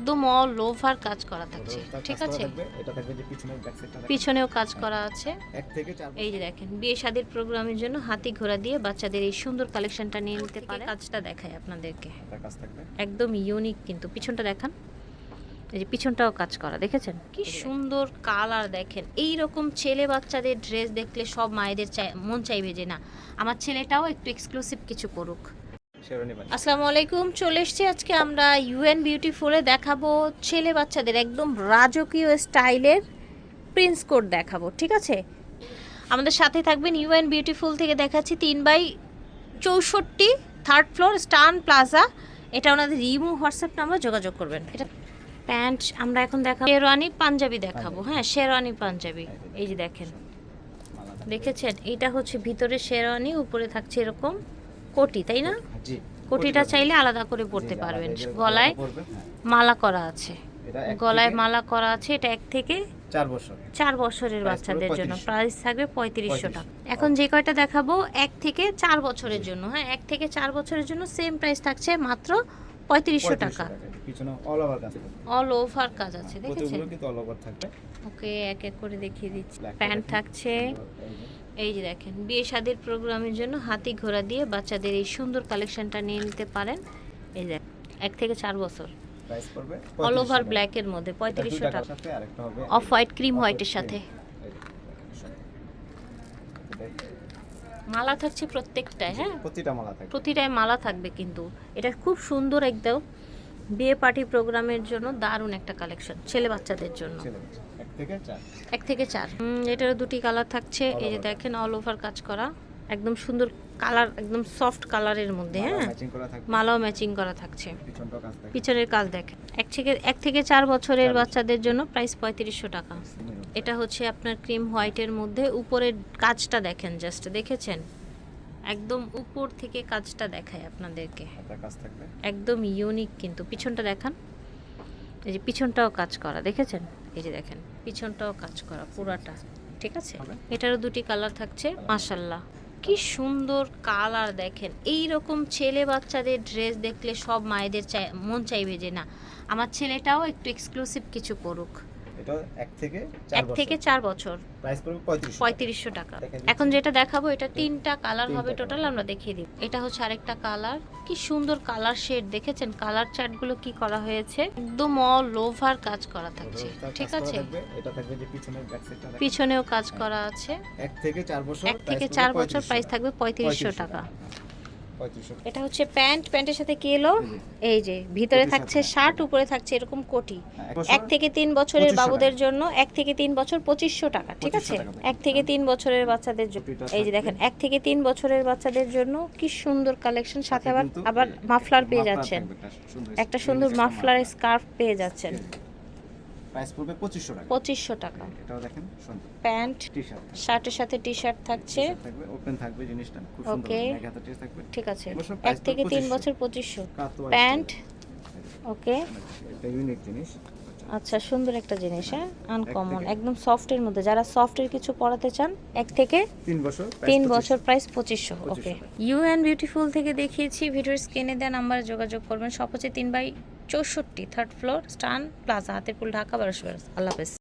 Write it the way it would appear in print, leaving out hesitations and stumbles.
একদম all over কাজ করা থাকছে, ঠিক আছে। এটা থাকবে যে পিছনের ব্যাক সাইডটা পিছনেও কাজ করা আছে। এক থেকে 4 এই যে দেখেন বিয়ে শাদীর প্রোগ্রামের জন্য হাতি ঘোড়া দিয়ে বাচ্চাদের এই সুন্দর কালেকশনটা নিয়ে নিতে পারে। কাজটা দেখায় আপনাদেরকে, কাজ থাকবে একদম ইউনিক, কিন্তু পিছনটা দেখান। এই যে পিছনটাও কাজ করা, দেখেছেন কি সুন্দর কালার। দেখেন এই রকম ছেলে বাচ্চাদের ড্রেস দেখলে সব মায়েদের মন চাইবে যে না আমার ছেলেটাও একটু এক্সক্লুসিভ কিছু করুক। আসসালামু আলাইকুম, চলে এসেছি আজকে আমরা ইউএন বিউটিফুলে দেখাবো ছেলে বাচ্চাদের একদম রাজকীয় স্টাইলের প্রিন্স কোট দেখাবো, ঠিক আছে। আমাদের সাথে থাকবেন ইউএন বিউটিফুল থেকে, দেখাচ্ছি 3/64 থার্ড ফ্লোর স্টান প্লাজা। এটা ওনাদের ইমো হোয়াটসঅ্যাপ নাম্বার, যোগাযোগ করবেন। এটা প্যান্ট আমরা এখন দেখাবো, শেরওয়ানি পাঞ্জাবি দেখাবো। হ্যাঁ, শেরওয়ানি পাঞ্জাবি, এই যে দেখেন, দেখেছেন এটা হচ্ছে ভিতরে শেরওয়ানি, উপরে থাকছে এরকম কোটি, তাই না? জি, কোটিটা চাইলে আলাদা করে পরতে পারবেন। গলায় মালা করা আছে, গলায় মালা করা আছে। এটা 1 থেকে 4 বছরের বাচ্চাদের জন্য প্রাইস থাকবে 3500 টাকা। এখন যে কয়টা দেখাবো 1 থেকে 4 বছরের জন্য, হ্যাঁ 1 থেকে 4 বছরের জন্য সেম প্রাইস থাকছে মাত্র 3500 টাকা। পিছনে অল ওভার কাজ আছে, অল ওভার কাজ আছে, দেখেছেন? কিন্তু অল ওভার থাকবে। ওকে, এক এক করে দেখিয়ে দিচ্ছি। প্যান্ট থাকছে, এই যে দেখেন বিয়ে শাদীর প্রোগ্রামের জন্য হাতি ঘোড়া দিয়ে বাচ্চাদের এই সুন্দর কালেকশনটা নিয়ে নিতে পারেন। এই যে 1 থেকে 4 বছর, প্রাইস পড়বে অল ওভার ব্ল্যাকের মধ্যে 3500 টাকা। আরেকটা হবে অফ হোয়াইট ক্রিম হোয়াইটের সাথে মালা থাকছে প্রত্যেকটায়। হ্যাঁ, প্রতিটায় মালা থাকবে, কিন্তু এটা খুব সুন্দর একদম বিয়ে পার্টি প্রোগ্রামের জন্য দারুণ একটা কালেকশন ছেলে বাচ্চাদের জন্য। 1 থেকে 4 এটারও 2টি কালার থাকছে। এই যে দেখেন অল ওভার কাজ করা, একদম সুন্দর কালার, একদম সফট কালারের মধ্যে। হ্যাঁ, মালাও ম্যাচিং করা থাকছে। পিছনের কাজ দেখেন। 1 থেকে 4 বছরের বাচ্চাদের জন্য প্রাইস 3500 টাকা। এটা হচ্ছে আপনার ক্রিম হোয়াইটের মধ্যে, উপরের কাজটা দেখেন, জাস্ট দেখেছেন, একদম উপর থেকে কাজটা দেখায় আপনাদেরকে, একদম ইউনিক, কিন্তু পিছনটা দেখান। এই যে পিছনটাও কাজ করা, দেখেছেন? এই যে দেখেন পিছনটাও কাজ করা পুরাটা, ঠিক আছে। এটারও 2টি কালার থাকছে। মাশাআল্লাহ কি সুন্দর কালার। দেখেন এই রকম ছেলে বাচ্চাদের ড্রেস দেখলে সব মায়েদের মন চাইবে যে না আমার ছেলেটাও একটু এক্সক্লুসিভ কিছু করুক। এটা 1 থেকে 4 বছর প্রাইস পড়বে 3500 টাকা। এখন যেটা দেখাবো এটা 3টা কালার হবে টোটাল, আমরা দেখিয়ে দিই। এটা হচ্ছে আরেকটা কালার, কি সুন্দর কালার শেড, দেখেছেন কালার চার্টগুলো কি করা হয়েছে, একদম অল ওভার কাজ করা থাকছে, ঠিক আছে। এটা থাকবে যে পিছনের ব্যাক সাইডটা, পিছনেও কাজ করা আছে। 1 থেকে 4 বছর, 1 থেকে 4 বছর প্রাইস থাকবে 3500 টাকা। এটা হচ্ছে প্যান্ট, প্যান্টের সাথে কি এলো, এই যে ভিতরে থাকছে শার্ট, উপরে থাকছে এরকম কোটি। 1 থেকে 3 বছরের বাবুদের জন্য 1 থেকে 3 বছর 2500 টাকা, ঠিক আছে। 1 থেকে 3 বছরের বাচ্চাদের জন্য এই যে দেখেন 1 থেকে 3 বছরের বাচ্চাদের জন্য কি সুন্দর কালেকশন, সাথে আবার মাফলার পেয়ে যাচ্ছেন, একটা সুন্দর মাফলার স্কার্ফ পেয়ে যাচ্ছেন। প্রাইস পড়বে 2500 টাকা। এটাও দেখেন সুন্দর প্যান্ট, টি-শার্ট, শার্টের সাথে টি-শার্ট থাকছে, থাকবে ওপেন থাকবে জিনিসটা, খুব সুন্দর ওকে, মেঘাতে টেস্ট থাকবে, ঠিক আছে। 1 থেকে 3 বছর 2500 প্যান্ট, ওকে। এটা ইউনিক জিনিস, আচ্ছা সুন্দর একটা জিনিস, হ্যাঁ আনকমন, একদম সফটের মধ্যে। যারা সফটের কিছু পরাতে চান 1 থেকে 3 বছর প্রাইস 2500। ওকে, ইউএন বিউটিফুল থেকে দেখিয়েছি, ভিডিওর স্ক্রিনে দেওয়া নাম্বারে যোগাযোগ করবেন। সব হচ্ছে 3/64 থার্ড ফ্লোর স্টান প্লাজা, হাতিরপুল, ঢাকা 1200। আল্লাহ হাফেজ।